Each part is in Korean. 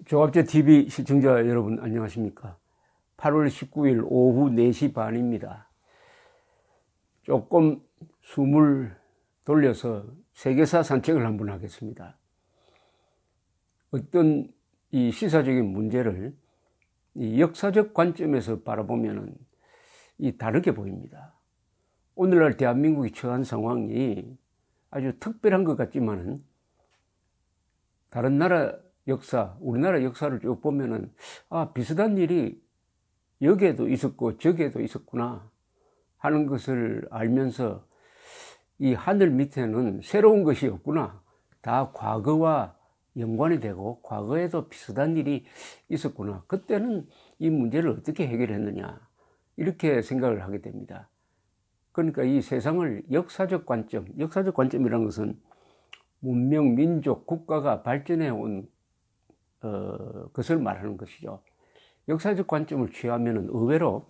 조갑제 TV 시청자 여러분 안녕하십니까? 8월 19일 오후 4시 반입니다. 조금 숨을 돌려서 세계사 산책을 한번 하겠습니다. 어떤 이 시사적인 문제를 이 역사적 관점에서 바라보면은 다르게 보입니다. 오늘날 대한민국이 처한 상황이 아주 특별한 것 같지만은 다른 나라 역사, 우리나라 역사를 쭉 보면은 비슷한 일이 여기에도 있었고 저기에도 있었구나 하는 것을 알면서 이 하늘 밑에는 새로운 것이 없구나, 다 과거와 연관이 되고 과거에도 비슷한 일이 있었구나, 그때는 이 문제를 어떻게 해결했느냐, 이렇게 생각을 하게 됩니다. 그러니까 이 세상을 역사적 관점이라는 것은 문명, 민족, 국가가 발전해 온 것을 말하는 것이죠. 역사적 관점을 취하면 의외로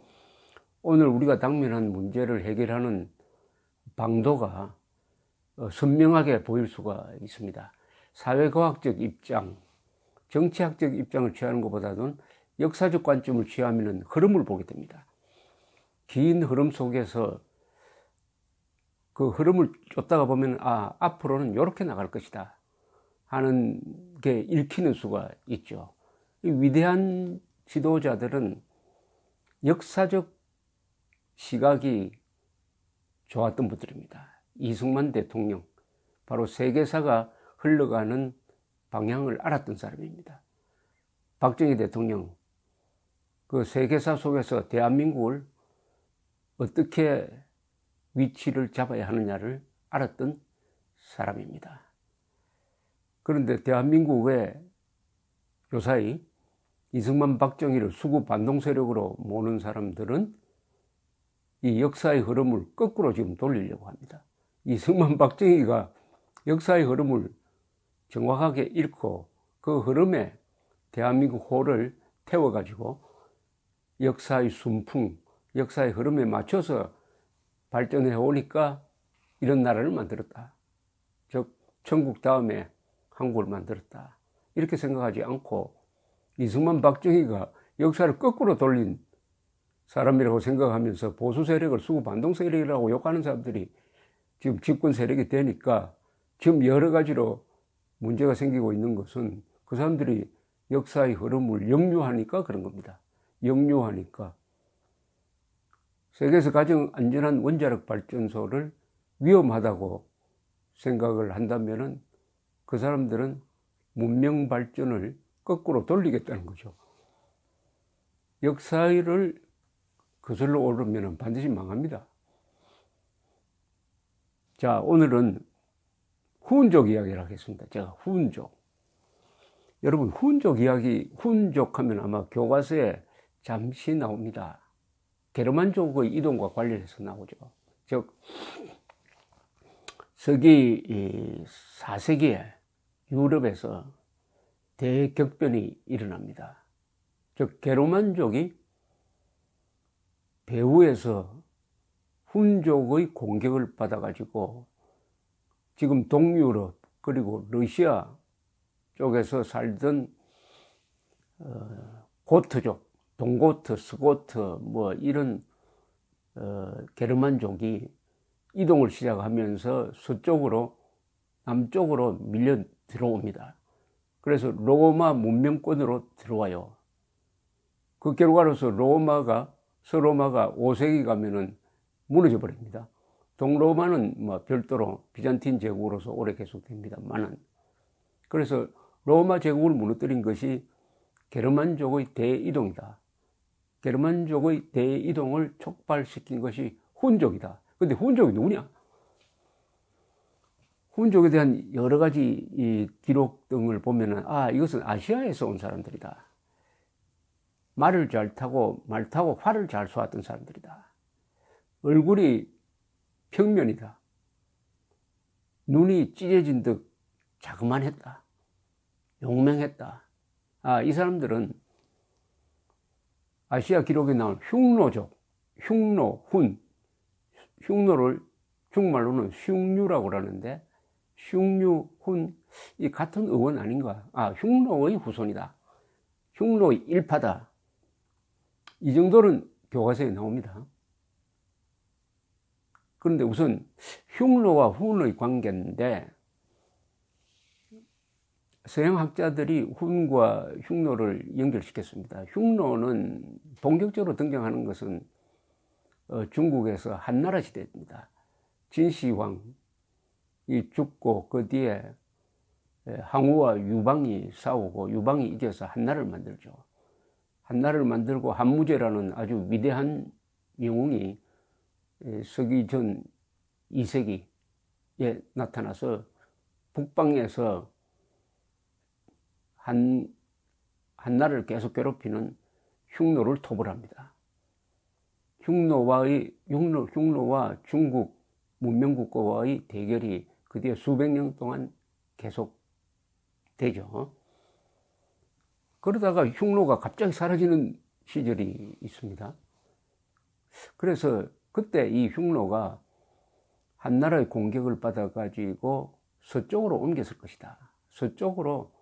오늘 우리가 당면한 문제를 해결하는 방도가 선명하게 보일 수가 있습니다. 사회과학적 입장, 정치학적 입장을 취하는 것보다는 역사적 관점을 취하면 흐름을 보게 됩니다. 긴 흐름 속에서 그 흐름을 쫓다가 보면 앞으로는 이렇게 나갈 것이다 하는 게 읽히는 수가 있죠. 이 위대한 지도자들은 역사적 시각이 좋았던 분들입니다. 이승만 대통령, 바로 세계사가 흘러가는 방향을 알았던 사람입니다. 박정희 대통령, 그 세계사 속에서 대한민국을 어떻게 위치를 잡아야 하느냐를 알았던 사람입니다. 그런데 대한민국의 요사이 이승만, 박정희를 수구 반동 세력으로 모는 사람들은 이 역사의 흐름을 거꾸로 지금 돌리려고 합니다. 이승만, 박정희가 역사의 흐름을 정확하게 읽고 그 흐름에 대한민국 호를 태워가지고 역사의 순풍, 역사의 흐름에 맞춰서 발전해 오니까 이런 나라를 만들었다. 즉 천국 다음에 한국을 만들었다, 이렇게 생각하지 않고 이승만, 박정희가 역사를 거꾸로 돌린 사람이라고 생각하면서 보수 세력을 수구 반동 세력이라고 욕하는 사람들이 지금 집권 세력이 되니까 지금 여러 가지로 문제가 생기고 있는 것은 그 사람들이 역사의 흐름을 역류하니까 그런 겁니다. 역류하니까 세계에서 가장 안전한 원자력 발전소를 위험하다고 생각을 한다면은 그 사람들은 문명 발전을 거꾸로 돌리겠다는 거죠. 역사를 거슬러 오르면 반드시 망합니다. 자, 오늘은 후운족 이야기를 하겠습니다. 제가 후운족. 여러분, 후운족 이야기, 후운족 하면 아마 교과서에 잠시 나옵니다. 게르만족의 이동과 관련해서 나오죠. 즉, 서기 4세기에 유럽에서 대격변이 일어납니다. 즉, 게르만족이 배후에서 훈족의 공격을 받아가지고 지금 동유럽 그리고 러시아 쪽에서 살던 고트족, 동고트, 스고트 이런 게르만족이 이동을 시작하면서 서쪽으로, 남쪽으로 밀려 들어옵니다. 그래서 로마 문명권으로 들어와요. 그 결과로서 서로마가 5세기 가면은 무너져 버립니다. 동로마는 별도로 비잔틴 제국으로서 오래 계속됩니다만은, 그래서 로마 제국을 무너뜨린 것이 게르만족의 대이동이다. 게르만족의 대이동을 촉발시킨 것이 훈족이다. 근데 훈족이 누구냐? 훈족에 대한 여러 가지 이 기록 등을 보면은 이것은 아시아에서 온 사람들이다. 말을 잘 타고 활을 잘 쏘았던 사람들이다. 얼굴이 평면이다. 눈이 찢어진 듯 자그만했다. 용맹했다. 이 사람들은 아시아 기록에 나온 흉노족, 흉노를 중국말로는 흉류라고 그러는데, 흉류, 훈, 이 같은 어원 아닌가? 흉노의 후손이다. 흉노 일파다. 이 정도는 교과서에 나옵니다. 그런데 우선 흉노와 훈의 관계인데 서양 학자들이 훈과 흉노를 연결시켰습니다. 흉노는 본격적으로 등장하는 것은 중국에서 한나라 시대입니다. 진시황이 죽고 그 뒤에 항우와 유방이 싸우고 유방이 이겨서 한나라를 만들죠. 한나라를 만들고 한무제라는 아주 위대한 영웅이 서기 전 2세기에 나타나서 북방에서 한나라를 계속 괴롭히는 흉노를 토벌합니다. 흉노와 중국 문명국가와의 대결이 그 뒤에 수백 년 동안 계속 되죠. 그러다가 흉노가 갑자기 사라지는 시절이 있습니다. 그래서 그때 이 흉노가 한나라의 공격을 받아가지고 서쪽으로 옮겼을 것이다. 서쪽으로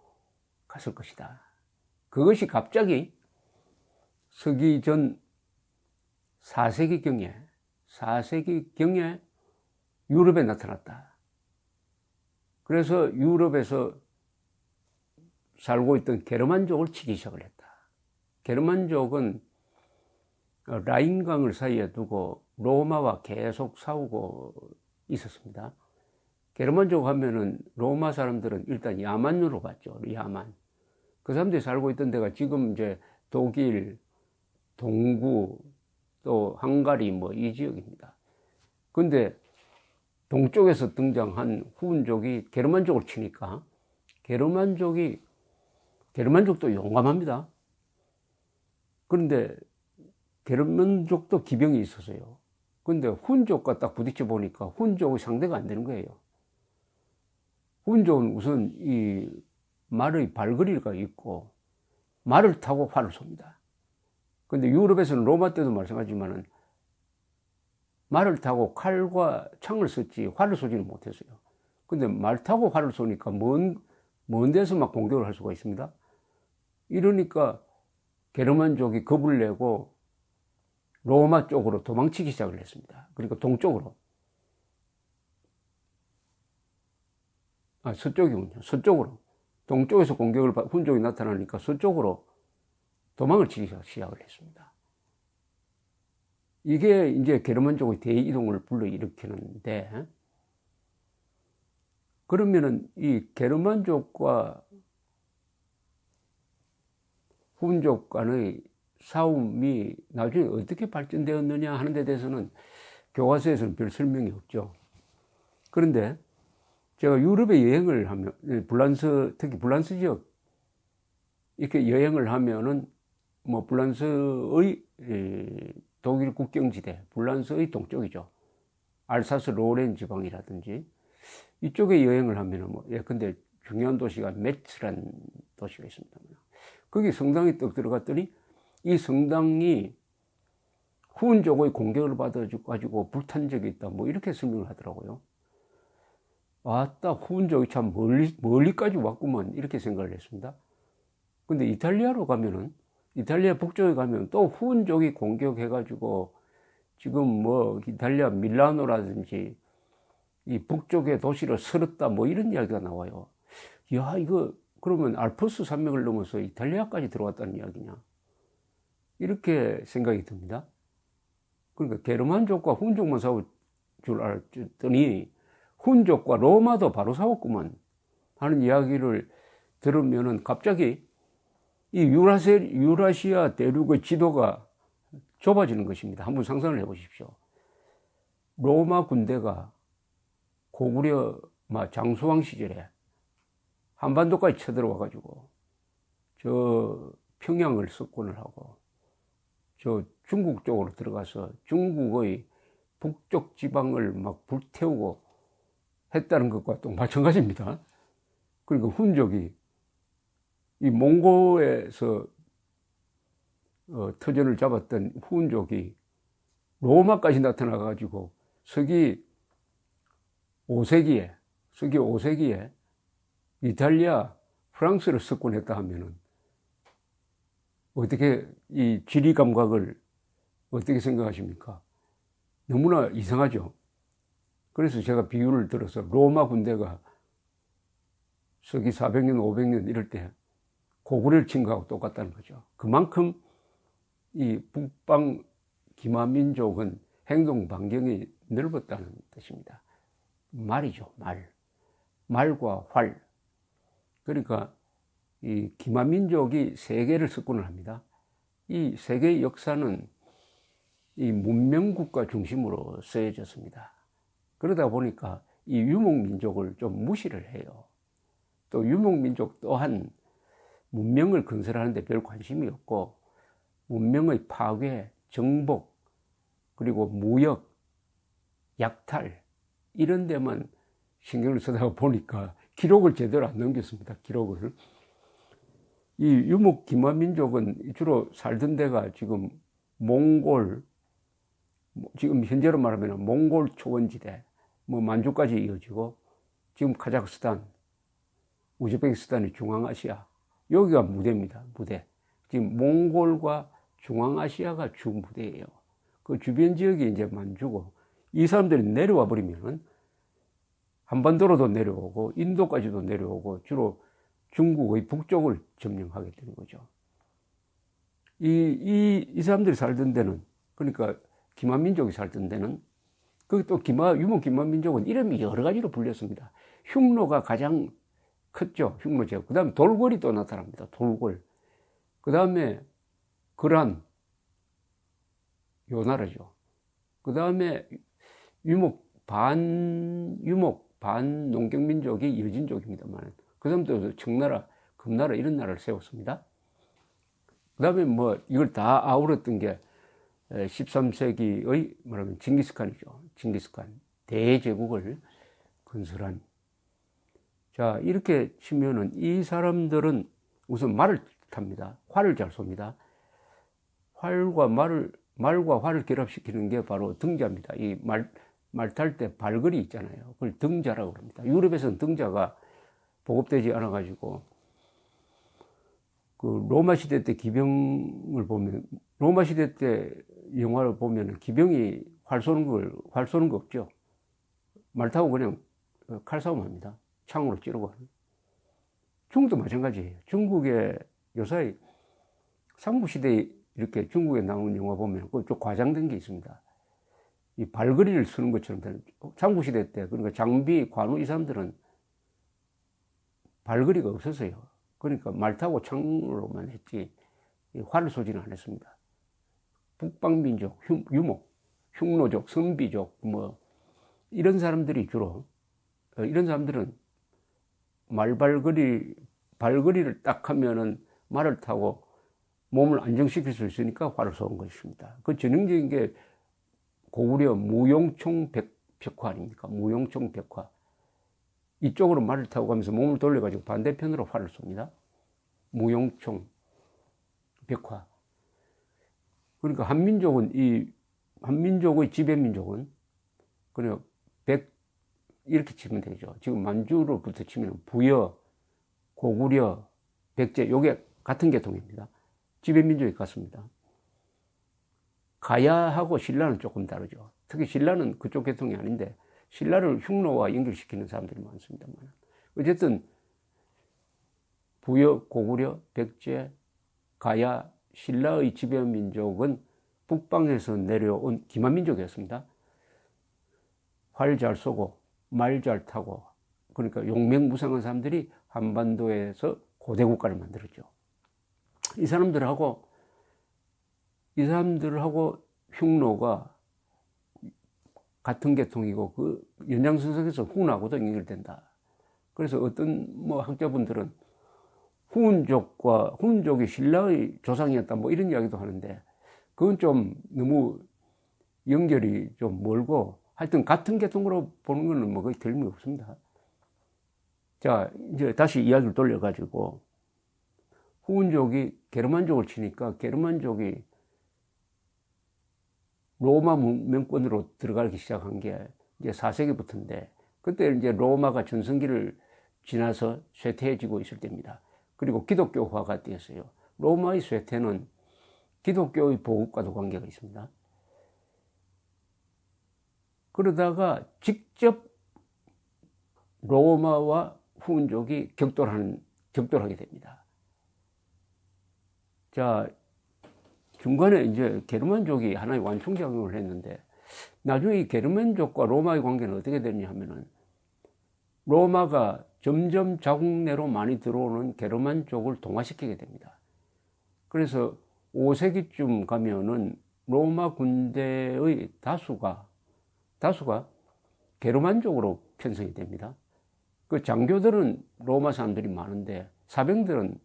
갔을 것이다. 그것이 갑자기 서기 전 4세기경에 유럽에 나타났다. 그래서 유럽에서 살고 있던 게르만족을 치기 시작을 했다. 게르만족은 라인강을 사이에 두고 로마와 계속 싸우고 있었습니다. 게르만족 하면은 로마 사람들은 일단 야만으로 봤죠. 야만. 그 사람들이 살고 있던 데가 지금 이제 독일, 동구, 또 헝가리 뭐 이 지역입니다. 근데 동쪽에서 등장한 후운족이 게르만족을 치니까 게르만족도 용감합니다. 그런데 게르만족도 기병이 있었어요. 근데 훈족과 딱 부딪혀 보니까 훈족의 상대가 안 되는 거예요. 훈족은 우선 이 말의 발걸이가 있고 말을 타고 활을 쏩니다. 근데 유럽에서는 로마 때도 마찬가지지만은 말을 타고 칼과 창을 썼지 활을 쏘지는 못했어요. 근데 말 타고 활을 쏘니까 먼 데서 막 공격을 할 수가 있습니다. 이러니까 게르만족이 겁을 내고 로마 쪽으로 도망치기 시작을 했습니다. 그러니까 동쪽으로. 서쪽이군요. 서쪽으로. 동쪽에서 훈족이 나타나니까 서쪽으로 도망을 치기 시작을 했습니다. 이게 이제 게르만족의 대이동을 불러일으키는데, 그러면은 이 게르만족과 훈족 간의 싸움이 나중에 어떻게 발전되었느냐 하는 데 대해서는 교과서에서는 별 설명이 없죠. 그런데 제가 유럽에 여행을 하면, 특히 블란스 지역, 이렇게 여행을 하면은, 뭐, 블란스의 독일 국경지대, 블란스의 동쪽이죠. 알사스 로렌 지방이라든지, 이쪽에 여행을 하면은 뭐, 근데 중요한 도시가 메츠란 도시가 있습니다. 거기 성당에 떡 들어갔더니, 이 성당이 후운족의 공격을 받아가지고 불탄 적이 있다. 뭐, 이렇게 설명을 하더라고요. 아따, 후운족이 참 멀리까지 왔구만, 이렇게 생각을 했습니다. 근데 이탈리아로 가면은, 이탈리아 북쪽에 가면 또 후운족이 공격해가지고, 지금 뭐, 이탈리아 밀라노라든지, 이 북쪽의 도시를 쓸었다, 뭐 이런 이야기가 나와요. 야, 이거, 그러면 알프스 산맥을 넘어서 이탈리아까지 들어왔다는 이야기냐. 이렇게 생각이 듭니다. 그러니까 게르만족과 훈족만 싸울 줄 알았더니, 훈족과 로마도 바로 싸웠구만 하는 이야기를 들으면은 갑자기 이 유라시아 대륙의 지도가 좁아지는 것입니다. 한번 상상을 해보십시오. 로마 군대가 고구려 장수왕 시절에 한반도까지 쳐들어와가지고 저 평양을 석권을 하고 저 중국 쪽으로 들어가서 중국의 북쪽 지방을 막 불태우고 했다는 것과 또 마찬가지입니다. 그러니까 훈족이 이 몽고에서 터전을 잡았던 훈족이 로마까지 나타나가지고 서기 5세기에 이탈리아, 프랑스를 석권했다 하면은 어떻게 이 지리 감각을 어떻게 생각하십니까? 너무나 이상하죠. 그래서 제가 비유를 들어서 로마 군대가 서기 400년, 500년 이럴 때 고구려를 친 거하고 똑같다는 거죠. 그만큼 이 북방 기마민족은 행동 반경이 넓었다는 뜻입니다. 말이죠, 말. 말과 활. 그러니까 이 기마민족이 세계를 석권을 합니다. 이 세계의 역사는 이 문명국가 중심으로 쓰여졌습니다. 그러다 보니까 이 유목민족을 좀 무시를 해요. 또 유목민족 또한 문명을 건설하는데 별 관심이 없고 문명의 파괴, 정복, 그리고 무역, 약탈 이런 데만 신경을 쓰다 보니까 기록을 제대로 안 남겼습니다. 기록을. 이 유목 기마민족은 주로 살던 데가 지금 몽골, 지금 현재로 말하면 몽골 초원지대, 뭐 만주까지 이어지고 지금 카자흐스탄, 우즈베키스탄이 중앙아시아, 여기가 무대입니다. 무대. 지금 몽골과 중앙아시아가 주 무대예요. 그 주변 지역이 이제 만주고 이 사람들이 내려와 버리면은 한반도로도 내려오고 인도까지도 내려오고 주로 중국의 북쪽을 점령하게 되는 거죠. 이 사람들이 살던 데는, 그러니까 기마민족이 살던 데는, 또 유목 기마민족은 이름이 여러 가지로 불렸습니다. 흉노가 가장 컸죠. 흉노 제국. 그 다음에 돌궐이 또 나타납니다. 돌궐. 그 다음에 거란, 요 나라죠. 그 다음에 반농경민족이 여진족입니다만, 그 다음에 청나라, 금나라 이런 나라를 세웠습니다. 그 다음에 뭐 이걸 다 아우렀던 게 13세기의 말하면 징기스칸이죠. 징기스칸. 대제국을 건설한. 자, 이렇게 치면은 이 사람들은 우선 말을 탑니다. 활을 잘 쏩니다. 말과 활을 결합시키는 게 바로 등자입니다. 이 말 탈 때 발걸이 있잖아요. 그걸 등자라고 합니다. 유럽에서는 등자가 보급되지 않아가지고, 그 로마 시대 때 기병을 보면, 로마 시대 때 영화를 보면 기병이 활 쏘는 거 없죠. 말 타고 그냥 칼싸움 합니다. 창으로 찌르고 하는. 중국도 마찬가지예요. 중국의 요사이 삼국시대에 이렇게 중국에 나온 영화 보면 좀 과장된 게 있습니다. 이 발걸이를 쓰는 것처럼 되는. 삼국시대 때, 그러니까 장비, 관우 이 사람들은 발걸이가 없었어요. 그러니까 말 타고 창으로만 했지, 활을 쏘지는 않았습니다. 북방민족, 유목, 흉노족, 선비족, 뭐, 이런 사람들이 주로, 이런 사람들은 발걸이를 딱 하면은 말을 타고 몸을 안정시킬 수 있으니까 활을 쏘는 것입니다. 그 전형적인 게 고구려 무용총 벽화 아닙니까? 무용총 벽화. 이쪽으로 말을 타고 가면서 몸을 돌려가지고 반대편으로 활을 쏩니다. 무용총 벽화. 그러니까 한민족의 지배민족은 그냥 이렇게 치면 되죠. 지금 만주로부터 치면 부여, 고구려, 백제, 요게 같은 계통입니다. 지배민족이 같습니다. 가야하고 신라는 조금 다르죠. 특히 신라는 그쪽 계통이 아닌데, 신라를 흉노와 연결시키는 사람들이 많습니다만. 어쨌든, 부여, 고구려, 백제, 가야, 신라의 지배민족은 북방에서 내려온 기마민족이었습니다. 활 잘 쏘고, 말 잘 타고, 그러니까 용맹무상한 사람들이 한반도에서 고대국가를 만들었죠. 이 사람들하고 흉노가 같은 계통이고, 그 연장선상에서 훈하고도 연결된다. 그래서 어떤 학자분들은 훈족이 신라의 조상이었다, 뭐 이런 이야기도 하는데, 그건 좀 너무 연결이 좀 멀고, 하여튼 같은 계통으로 보는 거는 뭐 거의 틀림이 없습니다. 자, 이제 다시 이야기를 돌려가지고, 후운족이 게르만족을 치니까 게르만족이 로마 문명권으로 들어가기 시작한 게 이제 4세기부터인데, 그때 이제 로마가 전성기를 지나서 쇠퇴해지고 있을 때입니다. 그리고 기독교화가 되었어요. 로마의 쇠퇴는 기독교의 보급과도 관계가 있습니다. 그러다가 직접 로마와 후인족이 격돌하게 됩니다. 자, 중간에 이제 게르만족이 하나의 완충작용을 했는데, 나중에 이 게르만족과 로마의 관계는 어떻게 되느냐 하면은, 로마가 점점 자국 내로 많이 들어오는 게르만족을 동화시키게 됩니다. 그래서 5세기쯤 가면은 로마 군대의 다수가 게르만족으로 편성이 됩니다. 그 장교들은 로마 사람들이 많은데 사병들은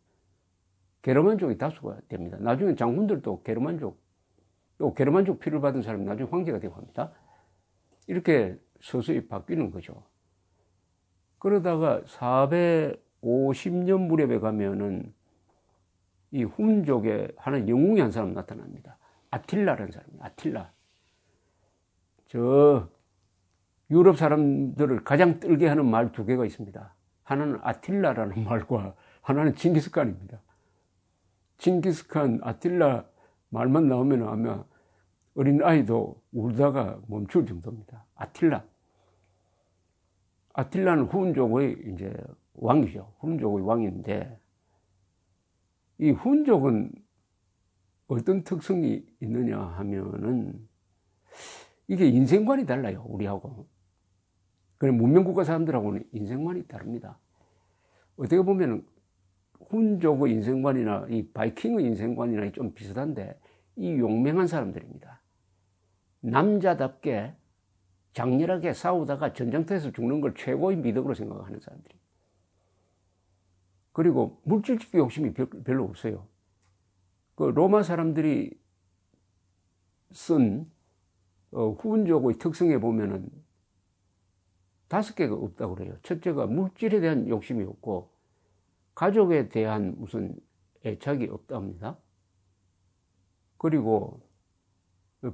게르만족이 다수가 됩니다. 나중에 장군들도 게르만족 피를 받은 사람이 나중에 황제가 되고 합니다. 이렇게 서서히 바뀌는 거죠. 그러다가 450년 무렵에 가면은 이 훈족에 하나의 영웅이 한 사람 나타납니다. 아틸라라는 사람이에요. 아틸라. 저 유럽 사람들을 가장 떨게 하는 말 두 개가 있습니다. 하나는 아틸라라는 말과 하나는 징기스칸입니다. 징기스칸, 아틸라 말만 나오면 아마 어린 아이도 울다가 멈출 정도입니다. 아틸라는 훈족의 이제 왕이죠. 훈족의 왕인데, 이 훈족은 어떤 특성이 있느냐 하면은, 이게 인생관이 달라요, 우리하고. 그래, 문명국가 사람들하고는 인생관이 다릅니다. 어떻게 보면 훈족의 인생관이나 이 바이킹의 인생관이나 좀 비슷한데, 이 용맹한 사람들입니다. 남자답게 장렬하게 싸우다가 전쟁터에서 죽는 걸 최고의 미덕으로 생각하는 사람들이. 그리고 물질적 욕심이 별로 없어요. 그 로마 사람들이 쓴 훈족의 특성에 보면은 5개가 없다고 그래요. 첫째가 물질에 대한 욕심이 없고, 가족에 대한 무슨 애착이 없답니다. 그리고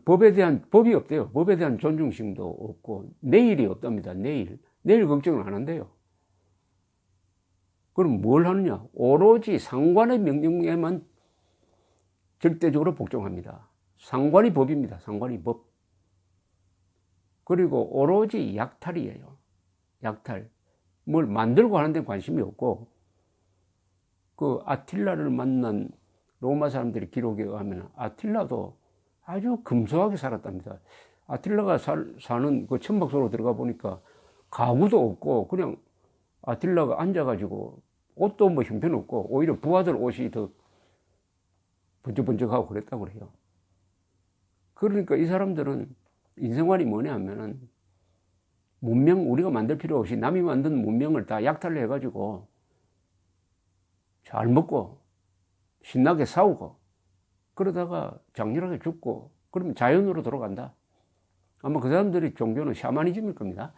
법이 없대요. 법에 대한 존중심도 없고, 내일이 없답니다. 내일 걱정을 안 한대요. 그럼 뭘 하느냐? 오로지 상관의 명령에만 절대적으로 복종합니다. 상관이 법입니다. 상관이 법. 그리고 오로지 약탈이에요. 약탈. 뭘 만들고 하는 데 관심이 없고, 그 아틸라를 만난 로마 사람들이 기록에 의하면 아틸라도 아주 금소하게 살았답니다. 아틸라가 사는 그 천막소로 들어가 보니까 가구도 없고, 그냥 아틸라가 앉아가지고 옷도 뭐 형편없고, 오히려 부하들 옷이 더 번쩍번쩍하고 그랬다고 그래요. 그러니까 이 사람들은 인생관이 뭐냐 하면은, 문명, 우리가 만들 필요 없이 남이 만든 문명을 다 약탈을 해가지고 잘 먹고 신나게 싸우고 그러다가 장렬하게 죽고 그러면 자연으로 돌아간다. 아마 그 사람들이 종교는 샤머니즘일 겁니다.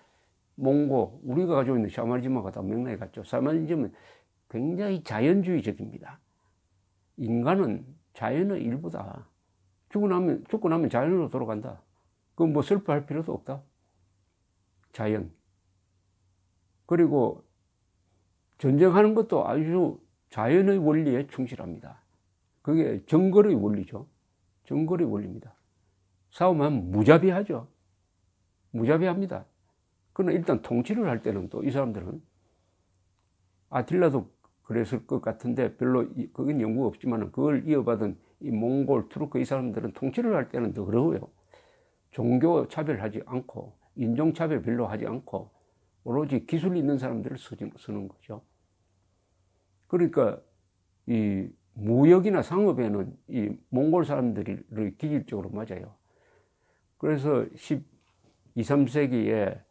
몽고, 우리가 가지고 있는 샤머니즘하고 다 맥락이 같죠. 샤머니즘은 굉장히 자연주의적입니다. 인간은 자연의 일부다. 죽고 나면 자연으로 돌아간다. 그건 뭐 슬퍼할 필요도 없다. 자연. 그리고 전쟁하는 것도 아주 자연의 원리에 충실합니다. 그게 정글의 원리죠. 정글의 원리입니다. 싸움하면 무자비하죠. 무자비합니다. 그러나 일단 통치를 할 때는 또 이 사람들은, 아틸라도 그랬을 것 같은데 별로 그건 연구가 없지만 그걸 이어받은 이 몽골, 투르크 이 사람들은 통치를 할 때는 더 그러고요. 종교 차별하지 않고 인종 차별 별로 하지 않고 오로지 기술 있는 사람들을 쓰는 거죠. 그러니까 이 무역이나 상업에는 이 몽골 사람들이 기질적으로 맞아요. 그래서 12, 13세기에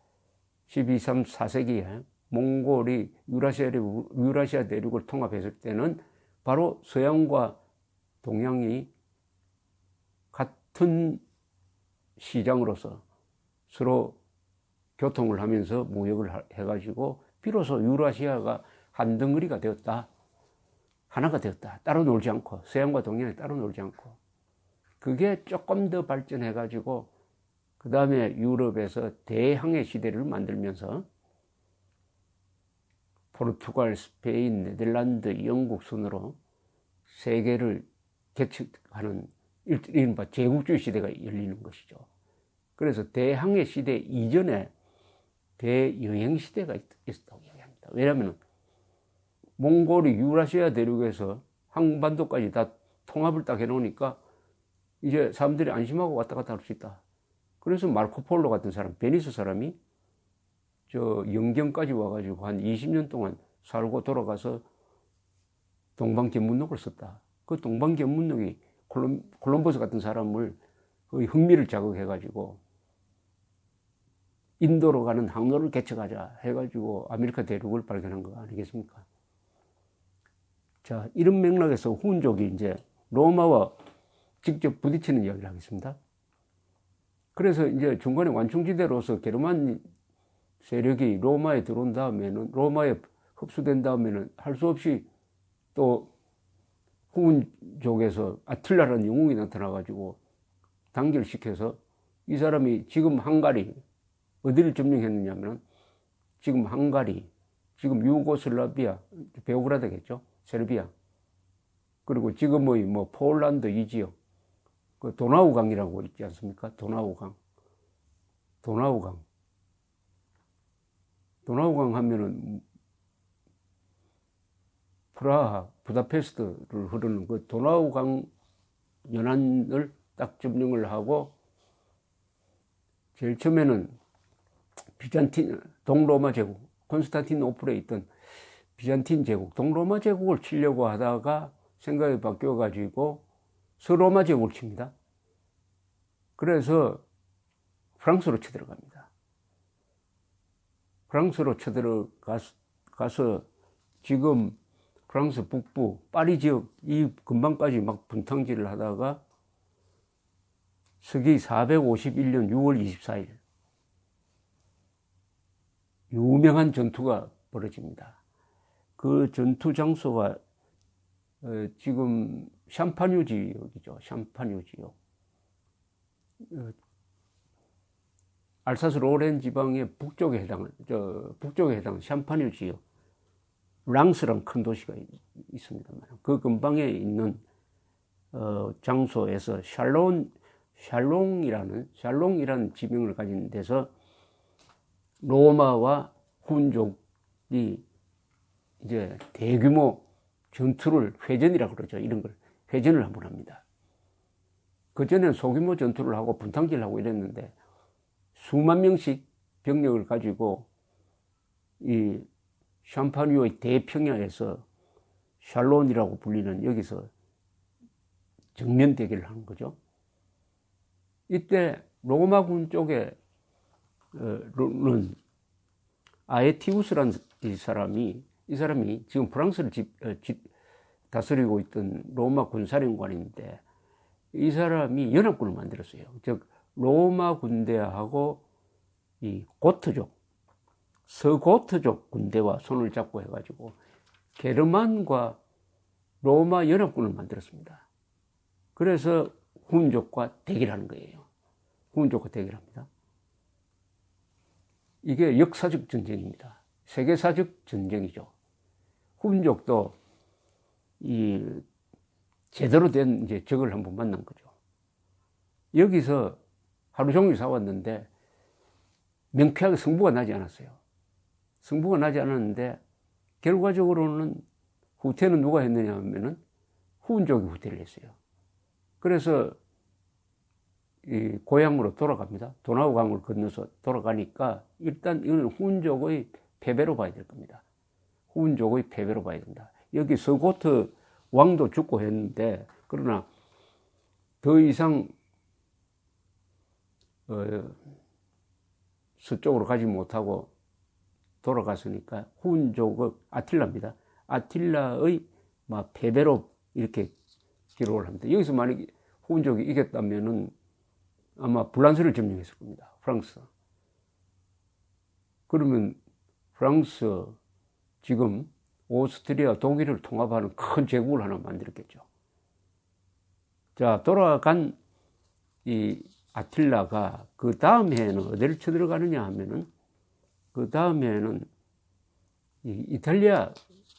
4세기에 몽골이 유라시아 대륙을 통합했을 때는 바로 서양과 동양이 같은 시장으로서 서로 교통을 하면서 무역을 해가지고 비로소 유라시아가 한 덩어리가 되었다. 하나가 되었다. 따로 놀지 않고, 서양과 동양이 따로 놀지 않고. 그게 조금 더 발전해가지고 그 다음에 유럽에서 대항해 시대를 만들면서 포르투갈, 스페인, 네덜란드, 영국 순으로 세계를 개척하는 이른바 제국주의 시대가 열리는 것이죠. 그래서 대항해 시대 이전에 대여행 시대가 있었다고 이야기합니다. 왜냐하면 몽골이 유라시아 대륙에서 한반도까지 다 통합을 딱 해놓으니까 이제 사람들이 안심하고 왔다 갔다 할 수 있다. 그래서 마르코폴로 같은 사람, 베니스 사람이 저 영경까지 와가지고 한 20년 동안 살고 돌아가서 동방견문록을 썼다. 그 동방견문록이 콜럼버스 같은 사람을 거의 흥미를 자극해가지고 인도로 가는 항로를 개척하자 해가지고 아메리카 대륙을 발견한 거 아니겠습니까? 자, 이런 맥락에서 후인족이 이제 로마와 직접 부딪히는 이야기를 하겠습니다. 그래서 이제 중간에 완충지대로서 게르만 세력이 로마에 들어온 다음에는, 로마에 흡수된 다음에는 할 수 없이 또 후인족에서 아틀라라는 영웅이 나타나가지고 단결시켜서 이 사람이 지금 헝가리, 어디를 점령했느냐면 지금 헝가리, 지금 유고슬라비아, 베오그라드겠죠? 세르비아. 그리고 지금의 뭐 폴란드 이 지역, 그 도나우강이라고 있지 않습니까? 도나우강 하면은 프라하, 부다페스트를 흐르는 그 도나우강 연안을 딱 점령을 하고, 제일 처음에는 비잔틴, 동로마 제국, 콘스탄티노플에 있던 비잔틴 제국, 동로마 제국을 치려고 하다가 생각이 바뀌어가지고 서로마 제국을 칩니다. 그래서 프랑스로 쳐들어갑니다. 프랑스로 쳐들어가서 지금 프랑스 북부 파리 지역 이 근방까지 막 분탕질을 하다가 서기 451년 6월 24일 유명한 전투가 벌어집니다. 그 전투 장소가 지금 샴파뉴 지역이죠. 샴파뉴 지역. 알사스 로렌 지방의 북쪽에 해당하는 샴파뉴 지역. 랑스라는 큰 도시가 있습니다만 그 근방에 있는 장소에서 샬롱이라는 지명을 가진 데서 로마와 훈족이 이제 대규모 전투를, 회전이라고 그러죠. 이런 걸 회전을 한번 합니다. 그전에는 소규모 전투를 하고 분탕질을 하고 이랬는데 수만 명씩 병력을 가지고 이 샴파뉴의 대평야에서 샬론이라고 불리는 여기서 정면 대결을 하는 거죠. 이때 로마군 쪽에는 아에티우스라는 이 사람이 지금 프랑스를 다스리고 있던 로마 군사령관인데 이 사람이 연합군을 만들었어요. 즉 로마 군대하고 이 고트족, 서고트족 군대와 손을 잡고 해가지고 게르만과 로마 연합군을 만들었습니다. 그래서 훈족과 대결하는 거예요. 훈족과 대결합니다. 이게 역사적 전쟁입니다. 세계사적 전쟁이죠. 훈족도 이 제대로 된 이제 적을 한번 만난 거죠. 여기서 하루 종일 싸웠는데 명쾌하게 승부가 나지 않았어요. 승부가 나지 않았는데 결과적으로는 후퇴는 누가 했느냐 하면은 훈족이 후퇴를 했어요. 그래서 이 고향으로 돌아갑니다. 도나우강을 건너서 돌아가니까 일단 이거는 훈족의 패배로 봐야 될 겁니다. 훈족의 패배로 봐야 된다. 여기 서고트 왕도 죽고 했는데 그러나 더 이상 서쪽으로 가지 못하고 돌아갔으니까 훈족의 아틸라입니다. 아틸라의 막 패배로 이렇게 기록을 합니다. 여기서 만약에 훈족이 이겼다면은 아마 불란서를 점령했을 겁니다. 프랑스. 그러면 프랑스 지금 오스트리아, 독일을 통합하는 큰 제국을 하나 만들었겠죠. 자, 돌아간 이 아틸라가 그 다음 해에는 어디를 쳐들어가느냐 하면은 그 다음 해에는 이 이탈리아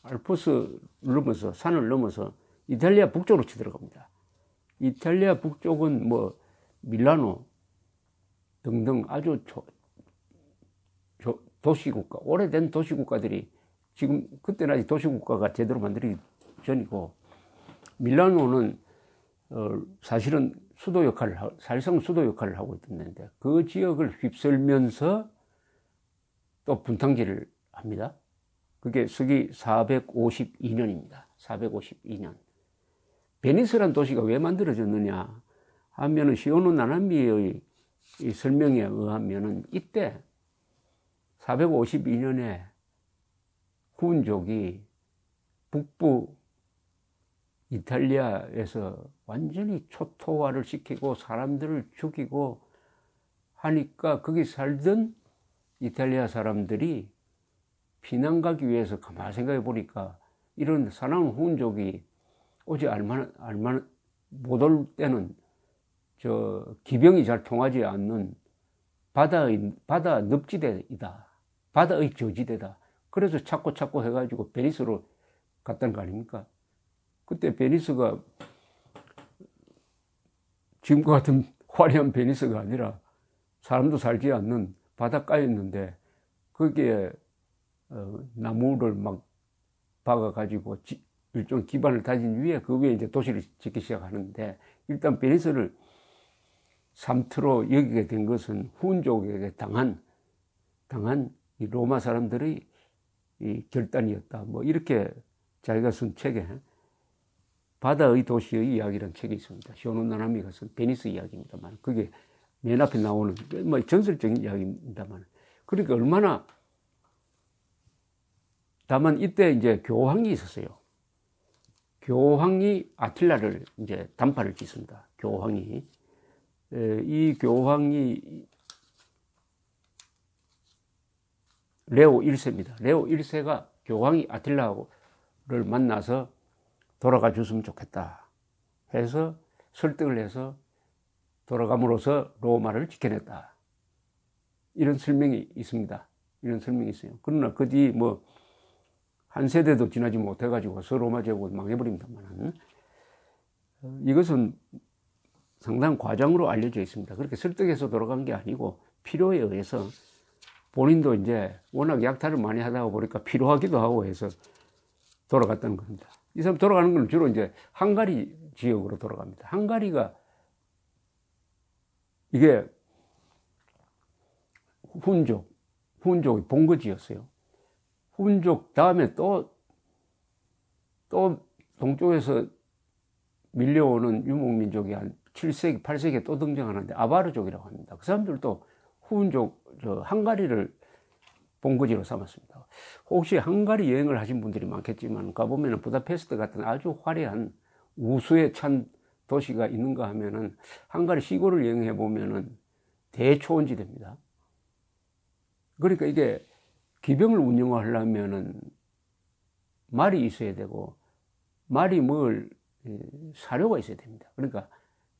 알프스 넘어서 산을 넘어서 이탈리아 북쪽으로 치들어갑니다. 이탈리아 북쪽은 뭐 밀라노 등등 아주 도시국가, 오래된 도시국가들이 지금 그때는 아직 도시국가가 제대로 만들기 전이고, 밀라노는 사실은 사실상 수도 역할을 하고 있었는데 그 지역을 휩쓸면서 또 분탕질을 합니다. 그게 서기 452년입니다. 452년. 베니스란 도시가 왜 만들어졌느냐 하면은 시오노 나나미의 이 설명에 의하면은 이때 452년에 후운족이 북부 이탈리아에서 완전히 초토화를 시키고 사람들을 죽이고 하니까 거기 살던 이탈리아 사람들이 피난 가기 위해서 가만히 생각해 보니까 이런 사나운 후운족이 오지 못 올 때는 기병이 잘 통하지 않는 바다 늪지대이다. 바다의 저지대다. 그래서 찾고 해가지고 베니스로 갔다는 거 아닙니까? 그때 베니스가 지금과 같은 화려한 베니스가 아니라 사람도 살지 않는 바닷가였는데 거기에 나무를 막 박아가지고 일종 기반을 다진 위에 그 위에 이제 도시를 짓기 시작하는데, 일단 베니스를 삼투로 여기게 된 것은 후운족에게 당한 이 로마 사람들의 이 결단이었다. 뭐 이렇게 자기가 쓴 책에 바다의 도시의 이야기라는 책이 있습니다. 시오노 나나미가 쓴 베니스 이야기입니다만, 그게 맨 앞에 나오는 뭐 전설적인 이야기입니다만, 그러니까 얼마나, 다만 이때 이제 교황이 있었어요. 교황이 아틸라를 이제 단파를 짓습니다. 교황이. 이 교황이 레오 1세입니다. 레오 1세가 교황이 아틸라를 만나서 돌아가 줬으면 좋겠다 해서 설득을 해서 돌아감으로써 로마를 지켜냈다. 이런 설명이 있습니다. 이런 설명이 있어요. 그러나 그 뒤 뭐 한 세대도 지나지 못해가지고 서로마 제국은 망해버립니다만, 이것은 상당한 과장으로 알려져 있습니다. 그렇게 설득해서 돌아간 게 아니고 필요에 의해서 본인도 이제 워낙 약탈을 많이 하다 보니까 필요하기도 하고 해서 돌아갔다는 겁니다. 이 사람 돌아가는 건 주로 이제 헝가리 지역으로 돌아갑니다. 헝가리가 이게 후운족의 본거지였어요. 후운족 다음에 또 동쪽에서 밀려오는 유목민족이 한 7세기, 8세기에 또 등장하는데 아바르족이라고 합니다. 그 사람들도 후운족, 헝가리를 본거지로 삼았습니다. 혹시 헝가리 여행을 하신 분들이 많겠지만 가보면 부다페스트 같은 아주 화려한 우수에 찬 도시가 있는가 하면은 헝가리 시골을 여행해 보면은 대초원지대입니다. 그러니까 이게 기병을 운영하려면은 말이 있어야 되고 말이 먹을 사료가 있어야 됩니다. 그러니까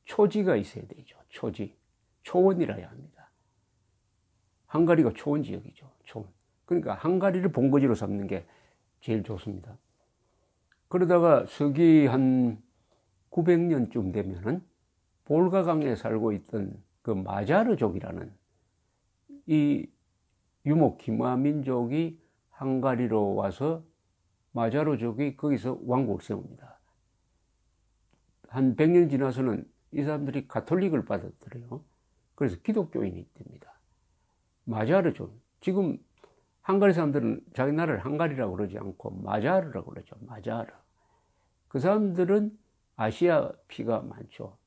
초지가 있어야 되죠. 초원이라야 합니다. 헝가리가 초원 지역이죠. 초원. 그러니까 헝가리를 본거지로 삼는 게 제일 좋습니다. 그러다가 서기 한 900년쯤 되면은 볼가강에 살고 있던 그 마자르족이라는 이 유목 기마 민족이 헝가리로 와서 마자르족이 거기서 왕국을 세웁니다. 한 100년 지나서는 이 사람들이 가톨릭을 받아들여요. 그래서 기독교인이 됩니다. 마자르족. 지금 헝가리 사람들은 자기 나라를 헝가리라고 그러지 않고 마자르라고 그러죠. 마자르. 그 사람들은 아시아 피가 많죠.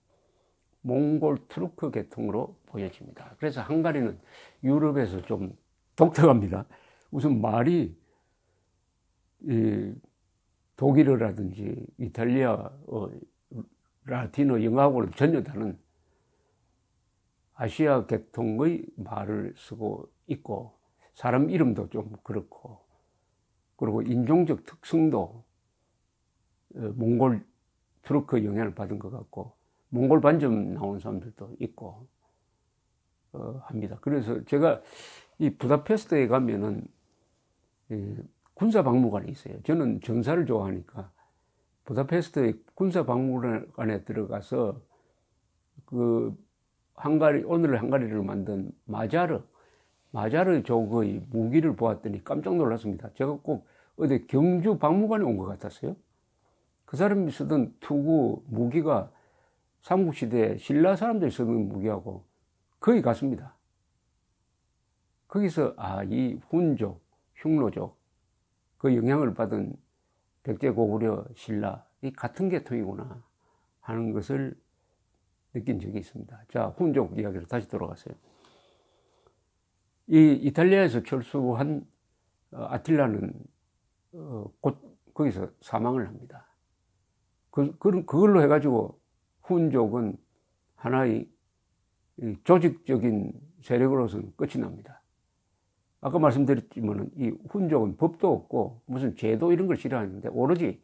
몽골 투르크 계통으로 보여집니다. 그래서 헝가리는 유럽에서 좀 독특합니다. 우선 말이 독일어라든지 이탈리아, 라틴어, 영어하고는 전혀 다른 아시아 계통의 말을 쓰고 있고, 사람 이름도 좀 그렇고, 그리고 인종적 특성도 몽골 투르크 영향을 받은 것 같고, 몽골 반점 나온 사람들도 있고 합니다. 그래서 제가 이 부다페스트에 가면은 군사박물관이 있어요. 저는 전사를 좋아하니까 부다페스트의 군사박물관에 들어가서 그 오늘 헝가리를 만든 마자르족의 무기를 보았더니 깜짝 놀랐습니다. 제가 꼭 어디 경주 박물관에 온 것 같았어요. 그 사람이 쓰던 투구 무기가 삼국시대 신라 사람들이 쓰는 무기하고 거의 같습니다. 거기서 이 훈족, 흉노족 그 영향을 받은 백제, 고구려, 신라 이 같은 계통이구나 하는 것을 느낀 적이 있습니다. 자, 훈족 이야기로 다시 돌아가세요. 이 이탈리아에서 철수한 아틸라는 거기서 사망을 합니다. 그걸로 해가지고 훈족은 하나의 조직적인 세력으로서는 끝이 납니다. 아까 말씀드렸지만 이 훈족은 법도 없고 무슨 제도 이런 걸 싫어하는데 오로지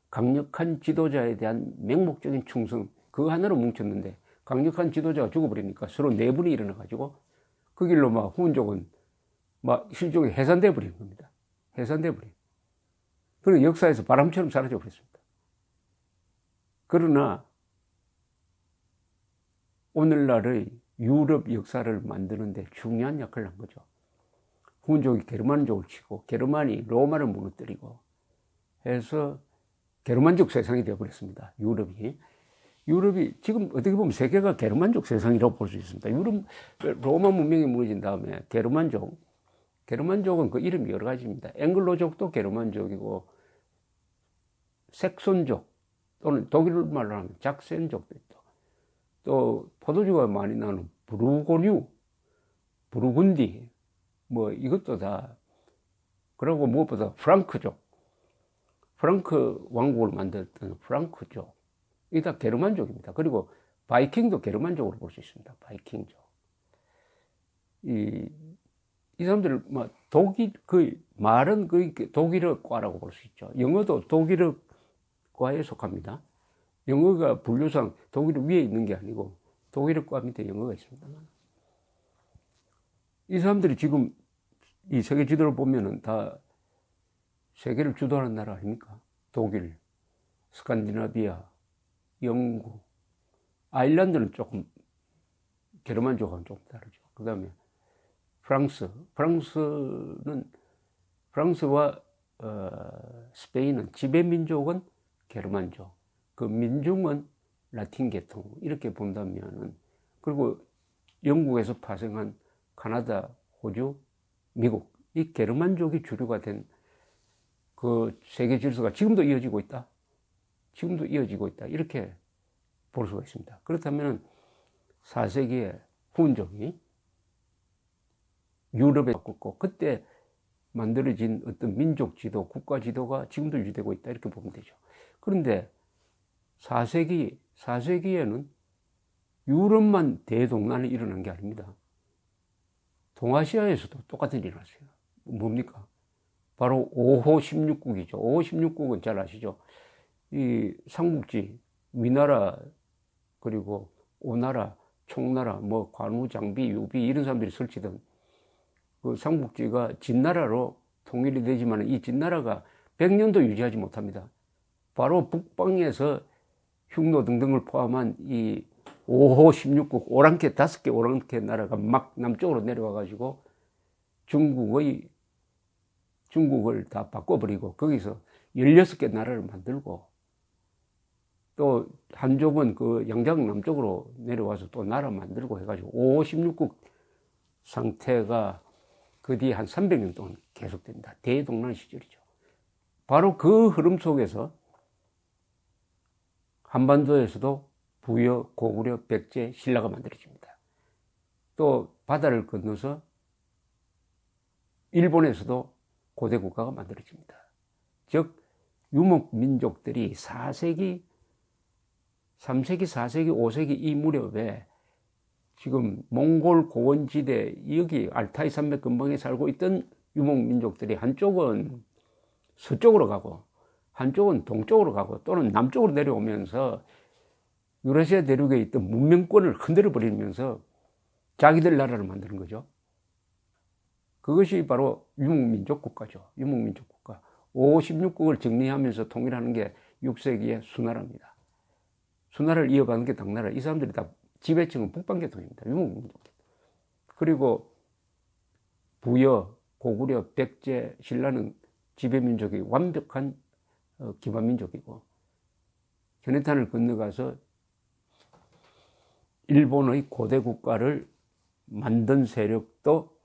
강력한 지도자에 대한 맹목적인 충성 그 하나로 뭉쳤는데 강력한 지도자가 죽어버리니까 서로 내분이 일어나가지고 그 길로 훈족은 실족이 해산돼 버린 겁니다. 해산돼 버린. 그리고 역사에서 바람처럼 사라져 버렸습니다. 그러나 오늘날의 유럽 역사를 만드는데 중요한 역할을 한 거죠. 훈족이 게르만족을 치고 게르만이 로마를 무너뜨리고 해서 게르만족 세상이 되어버렸습니다. 유럽이 지금 어떻게 보면 세계가 게르만족 세상이라고 볼 수 있습니다. 로마 문명이 무너진 다음에 게르만족은 그 이름이 여러 가지입니다. 앵글로족도 게르만족이고 색손족 또는 독일말로 하면 작센족도 있고 또 포도주가 많이 나는 부르군디 이것도 다 그리고 무엇보다 프랑크 왕국을 만들었던 프랑크족 이게 다 게르만족입니다. 그리고 바이킹도 게르만족으로 볼 수 있습니다. 바이킹족 이 사람들 말은 독일어과라고 볼 수 있죠. 영어도 독일어과에 속합니다. 영어가 분류상 독일어 위에 있는 게 아니고 독일어과 밑에 영어가 있습니다. 이 사람들이 지금 이 세계 지도를 보면은 다 세계를 주도하는 나라 아닙니까? 독일, 스칸디나비아, 영국, 아일란드는 조금 게르만족하고는 조금 다르죠. 그 다음에 프랑스와 스페인은 지배민족은 게르만족, 그 민중은 라틴 계통 이렇게 본다면은 그리고 영국에서 파생한 카나다, 호주, 미국 이 게르만족이 주류가 된 그 세계 질서가 지금도 이어지고 있다. 이렇게 볼 수가 있습니다. 그렇다면 4세기에 훈족이 유럽에 바꿨고 그때 만들어진 어떤 민족 지도, 국가 지도가 지금도 유지되고 있다 이렇게 보면 되죠. 그런데 4세기에는 유럽만 대동난이 일어난 게 아닙니다. 동아시아에서도 똑같은 일이 일어났어요. 뭡니까? 바로 5호 16국이죠. 5호 16국은 잘 아시죠? 이 삼국지, 위나라, 그리고 오나라, 총나라, 관우, 장비, 유비 이런 사람들이 설치던 그 삼국지가 진나라로 통일이 되지만 이 진나라가 100년도 유지하지 못합니다. 바로 북방에서 흉노 등등을 포함한 이 5호 16국 오랑캐 5개 오랑캐 나라가 막 남쪽으로 내려와 가지고 중국을 다 바꿔버리고 거기서 16개 나라를 만들고 또 한족은 그 양장 남쪽으로 내려와서 또 나라 만들고 해가지고 5호 16국 상태가 그 뒤에 한 300년 동안 계속됩니다. 대동란 시절이죠. 바로 그 흐름 속에서 한반도에서도 부여, 고구려, 백제, 신라가 만들어집니다. 또 바다를 건너서 일본에서도 고대 국가가 만들어집니다. 즉 유목민족들이 4세기, 3세기, 4세기, 5세기 이 무렵에 지금 몽골 고원지대 여기 알타이 산맥 근방에 살고 있던 유목민족들이 한쪽은 서쪽으로 가고 한쪽은 동쪽으로 가고 또는 남쪽으로 내려오면서 유라시아 대륙에 있던 문명권을 흔들어 버리면서 자기들 나라를 만드는 거죠. 그것이 바로 유목민족 국가죠. 유목민족 국가. 5, 16국을 정리하면서 통일하는 게 6세기의 수나라입니다. 수나라를 이어가는 게 당나라. 이 사람들이 다 지배층은 북방계통입니다. 유목민족. 그리고 부여, 고구려, 백제, 신라는 지배민족이 완벽한 기반민족이고, 현해탄을 건너가서 일본의 고대 국가를 만든 세력도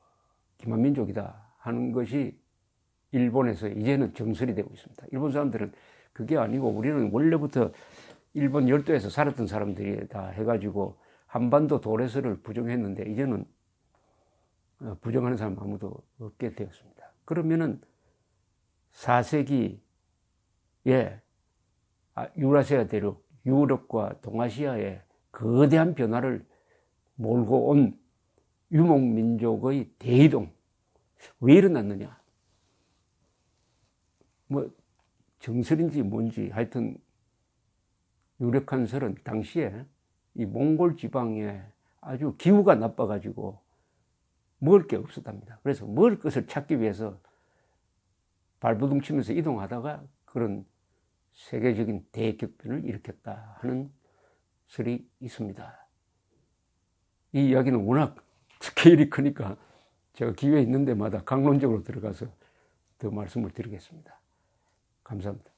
기만민족이다 하는 것이 일본에서 이제는 정설이 되고 있습니다. 일본 사람들은 그게 아니고 우리는 원래부터 일본 열도에서 살았던 사람들이다 해가지고 한반도 도래설을 부정했는데 이제는 부정하는 사람 아무도 없게 되었습니다. 그러면은 4세기에 유라시아 대륙, 유럽과 동아시아에 거대한 변화를 몰고 온 유목민족의 대이동, 왜 일어났느냐? 뭐 정설인지 뭔지 하여튼 유력한 설은 당시에 이 몽골 지방에 아주 기후가 나빠가지고 먹을 게 없었답니다. 그래서 먹을 것을 찾기 위해서 발버둥 치면서 이동하다가 그런 세계적인 대격변을 일으켰다 하는 설이 있습니다. 이 이야기는 워낙 스케일이 크니까 제가 기회 있는 데마다 강론적으로 들어가서 더 말씀을 드리겠습니다. 감사합니다.